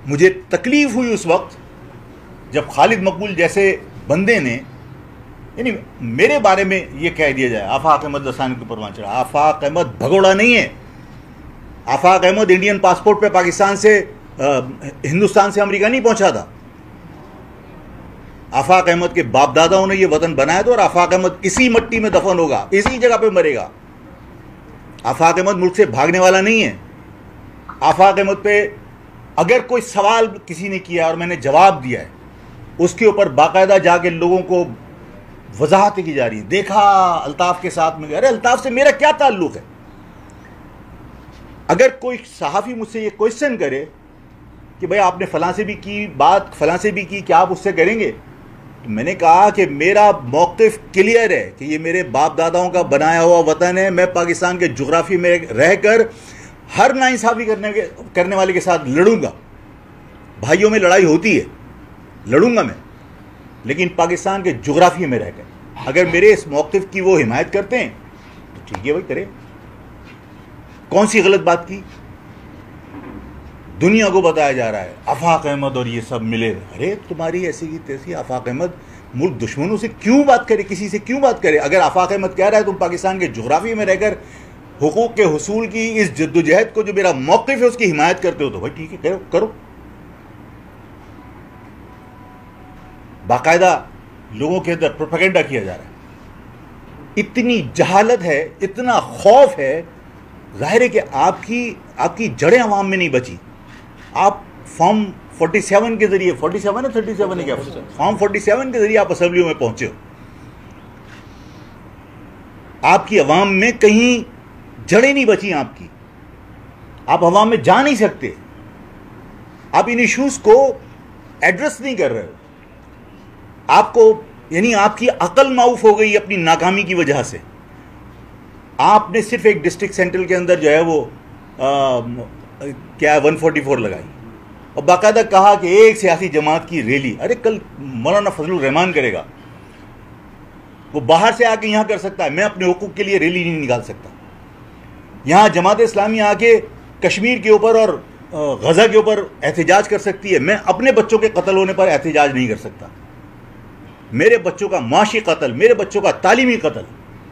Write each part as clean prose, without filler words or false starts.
مجھے تکلیف ہوئی اس وقت جب خالد مقبول جیسے بندے نے یعنی میرے بارے میں یہ کہہ دیا جائے آفاق احمد لسانی کے اوپر چڑھا. آفاق احمد بھگوڑا نہیں ہے. آفاق احمد انڈین پاسپورٹ پہ پاکستان سے ہندوستان سے امریکہ نہیں پہنچا تھا. آفاق احمد کے باپ داداؤں نے یہ وطن بنایا تھا اور آفاق احمد اسی مٹی میں دفن ہوگا, اسی جگہ پہ مرے گا. آفاق احمد ملک سے بھاگنے والا نہیں ہے. آفاق احمد پہ اگر کوئی سوال کسی نے کیا اور میں نے جواب دیا ہے, اس کے اوپر باقاعدہ جا کے لوگوں کو وضاحتیں کی جا رہی ہیں. دیکھا الطاف کے ساتھ میں, ارے الطاف سے میرا کیا تعلق ہے؟ اگر کوئی صحافی مجھ سے یہ کوئسچن کرے کہ بھائی آپ نے فلاں سے بھی کی بات, فلاں سے بھی کی, کیا آپ اس سے کریں گے؟ تو میں نے کہا کہ میرا موقف کلیئر ہے کہ یہ میرے باپ داداؤں کا بنایا ہوا وطن ہے. میں پاکستان کے جغرافی میں رہ کر ہر ناانصافی کرنے والے کے ساتھ لڑوں گا. بھائیوں میں لڑائی ہوتی ہے, لڑوں گا میں, لیکن پاکستان کے جغرافی میں رہ کر. اگر میرے اس موقف کی وہ حمایت کرتے ہیں تو ٹھیک ہے بھائی, کرے. کون سی غلط بات کی؟ دنیا کو بتایا جا رہا ہے آفاق احمد اور یہ سب ملے. ارے تمہاری ایسی کی تیسی آفاق احمد ملک دشمنوں سے کیوں بات کرے, کسی سے کیوں بات کرے؟ اگر آفاق احمد کہہ رہا ہے تم پاکستان کے جغرافی میں رہ کر حقوق کے حصول کی اس جدوجہد کو جو میرا موقف ہے اس کی حمایت کرتے ہو تو بھائی ٹھیک ہے, کرو. باقاعدہ لوگوں کے اندر پروپیگنڈا کیا جا رہا ہے. اتنی جہالت ہے, اتنا خوف ہے. ظاہر ہے کہ آپ کی جڑیں عوام میں نہیں بچی. آپ فارم 47 کے ذریعے, 47 ہے 37 ہے کیا, فارم 47 کے ذریعے آپ اسمبلیوں میں پہنچے ہو. آپ کی عوام میں کہیں جڑیں نہیں بچی آپ کی. آپ عوام میں جا نہیں سکتے. آپ ان ایشوز کو ایڈریس نہیں کر رہے ہو. آپ کو یعنی آپ کی عقل معاف ہو گئی اپنی ناکامی کی وجہ سے. آپ نے صرف ایک ڈسٹرکٹ سینٹرل کے اندر جو ہے وہ کیا 144 لگائی اور باقاعدہ کہا کہ ایک سیاسی جماعت کی ریلی. ارے کل مولانا فضل الرحمان کرے گا, وہ باہر سے آ کے یہاں کر سکتا ہے. میں اپنے حقوق کے لیے ریلی نہیں نکال سکتا. یہاں جماعت اسلامی آ کے کشمیر کے اوپر اور غزہ کے اوپر احتجاج کر سکتی ہے. میں اپنے بچوں کے قتل ہونے پر احتجاج نہیں کر سکتا. میرے بچوں کا معاشی قتل, میرے بچوں کا تعلیمی قتل,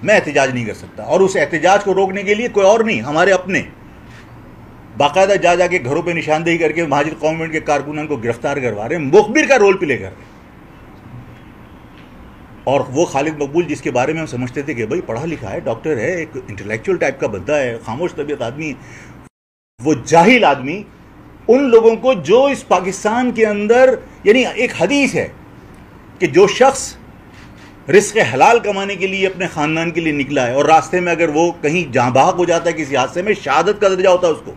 میں احتجاج نہیں کر سکتا. اور اس احتجاج کو روکنے کے لیے کوئی اور نہیں, ہمارے اپنے باقاعدہ جا کے گھروں پہ نشاندہی کر کے مہاجر قومنٹ کے کارکنان کو گرفتار کروا رہے ہیں, مخبر کا رول پلے کر رہے ہیں. اور وہ خالد مقبول جس کے بارے میں ہم سمجھتے تھے کہ بھائی پڑھا لکھا ہے, ڈاکٹر ہے, ایک انٹلیکچوئل ٹائپ کا بندہ ہے, خاموش طبیعت آدمی, وہ جاہل آدمی. ان لوگوں کو جو اس پاکستان کے اندر یعنی ایک حدیث ہے کہ جو شخص رزق حلال کمانے کے لیے اپنے خاندان کے لیے نکلا ہے اور راستے میں اگر وہ کہیں جاں بحق ہو جاتا ہے کسی حادثے میں, شہادت کا درجہ ہوتا ہے اس کو.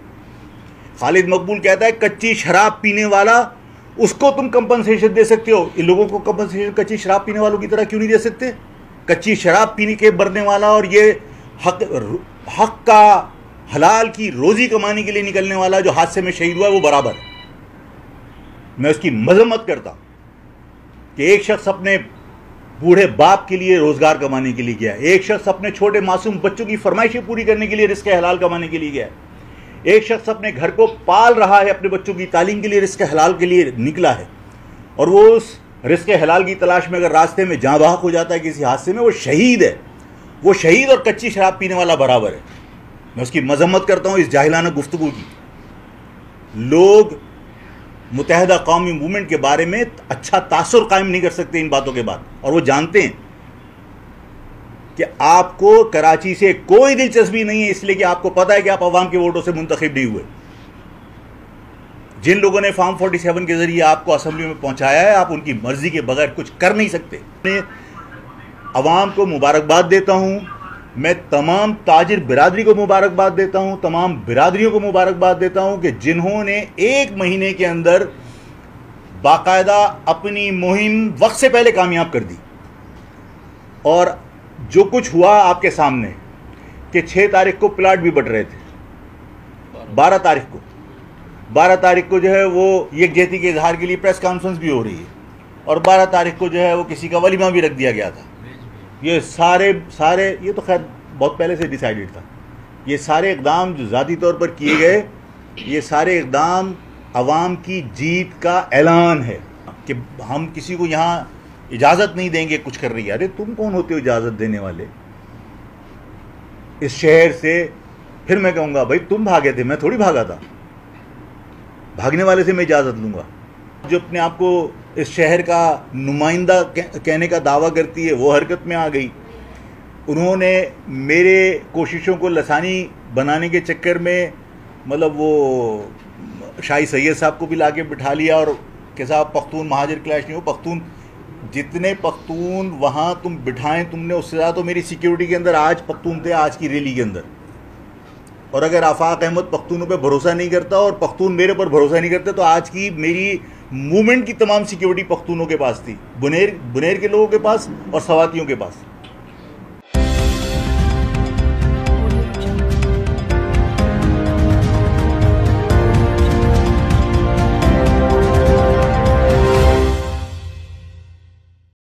خالد مقبول کہتا ہے کچی شراب پینے والا اس کو تم کمپنسیشن دے سکتے ہو, ان لوگوں کو کمپنسیشن کچی شراب پینے والوں کی طرح کیوں نہیں دے سکتے؟ کچی شراب پینے کے مرنے والا اور یہ حق کا حلال کی روزی کمانے کے لیے نکلنے والا جو حادثے میں شہید ہوا ہے وہ برابر ہے. میں اس کی مذمت کرتا ہوں کہ ایک شخص اپنے بوڑھے باپ کے لیے روزگار کمانے کے لیے گیا ہے, ایک شخص اپنے چھوٹے معصوم بچوں کی فرمائشیں پوری کرنے کے لیے رزق حلال کمانے کے لیے گیا ہے, ایک شخص اپنے گھر کو پال رہا ہے, اپنے بچوں کی تعلیم کے لیے رزق حلال کے لیے نکلا ہے, اور وہ اس رزق حلال کی تلاش میں اگر راستے میں جاں بحق ہو جاتا ہے کسی حادثے میں, وہ شہید ہے. وہ شہید اور کچی شراب پینے والا برابر ہے. میں اس کی مذمت کرتا ہوں اس جاہلانہ گفتگو کی. لوگ متحدہ قومی موومنٹ کے بارے میں اچھا تاثر قائم نہیں کر سکتے ان باتوں کے بعد, اور وہ جانتے ہیں کہ آپ کو کراچی سے کوئی دلچسپی نہیں ہے, اس لیے کہ آپ کو پتا ہے کہ آپ عوام کے ووٹوں سے منتخب نہیں ہوئے. جن لوگوں نے فارم 47 کے ذریعے آپ کو اسمبلی میں پہنچایا ہے, آپ ان کی مرضی کے بغیر کچھ کر نہیں سکتے. میں عوام کو مبارکباد دیتا ہوں, میں تمام تاجر برادری کو مبارکباد دیتا ہوں, تمام برادریوں کو مبارکباد دیتا ہوں کہ جنہوں نے ایک مہینے کے اندر باقاعدہ اپنی مہم وقت سے پہلے کامیاب کر دی. اور جو کچھ ہوا آپ کے سامنے کہ 6 تاریخ کو پلاٹ بھی بٹ رہے تھے, 12 تاریخ کو جو ہے وہ یکجہتی کے اظہار کے لیے پریس کانفرنس بھی ہو رہی ہے, اور 12 تاریخ کو جو ہے وہ کسی کا ولیمہ بھی رکھ دیا گیا تھا. یہ سارے یہ تو خیر بہت پہلے سے ڈیسائیڈڈ تھا. یہ سارے اقدام جو ذاتی طور پر کیے گئے, یہ سارے اقدام عوام کی جیت کا اعلان ہے کہ ہم کسی کو یہاں اجازت نہیں دیں گے کچھ کر رہی ہے. ارے تم کون ہوتے ہو اجازت دینے والے اس شہر سے؟ پھر میں کہوں گا بھائی تم بھاگے تھے، میں تھوڑی بھاگا تھا. بھاگنے والے سے میں اجازت لوں گا. جو اپنے آپ کو اس شہر کا نمائندہ کہنے کا دعویٰ کرتی ہے وہ حرکت میں آ گئی. انہوں نے میرے کوششوں کو لسانی بنانے کے چکر میں مطلب وہ شاہی سید صاحب کو بھی لا کے بٹھا لیا اور کہ صاحب پختون مہاجر کلیش نہیں ہو. پختون جتنے پختون وہاں تم بٹھائیں تم نے اس سے زیادہ تو میری سیکیورٹی کے اندر آج پختون تھے آج کی ریلی کے اندر. اور اگر آفاق احمد پختونوں پہ بھروسہ نہیں کرتا اور پختون میرے پر بھروسہ نہیں کرتے تو آج کی میری موومنٹ کی تمام سیکیورٹی پختونوں کے پاس تھی، بنیر کے لوگوں کے پاس اور سواتیوں کے پاس.